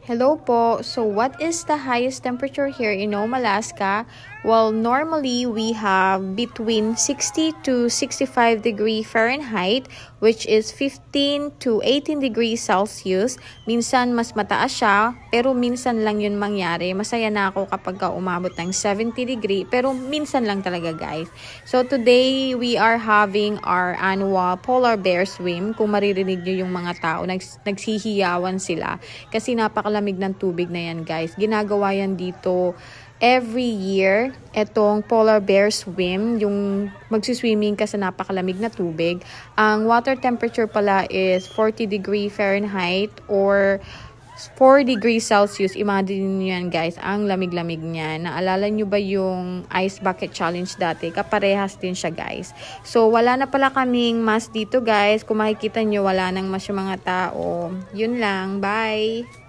Hello po. So what is the highest temperature here in Nome, Alaska? Well, normally we have between 60 to 65 degree Fahrenheit, which is 15 to 18 degrees Celsius. Minsan mas mataas siya, pero minsan lang yun mangyari. Masaya na ako kapag umabot ng 70 degree, pero minsan lang talaga, guys. So today we are having our annual polar bear swim. Kung maririnig nyo yung mga tao, nagsihiyawan sila kasi napakalamig ng tubig na yan, guys. Ginagawa yan dito every year, etong polar bear swim, yung magsiswimming ka sa napakalamig na tubig. Ang water temperature pala is 40 degree Fahrenheit or 4 degrees Celsius. Imagine nyo yan, guys. Ang lamig-lamig niya. Naalala nyo ba yung ice bucket challenge dati? Kaparehas din siya, guys. So, wala na pala kaming mask dito, guys. Kung makikita nyo, wala nang mas yung mga tao. Yun lang. Bye!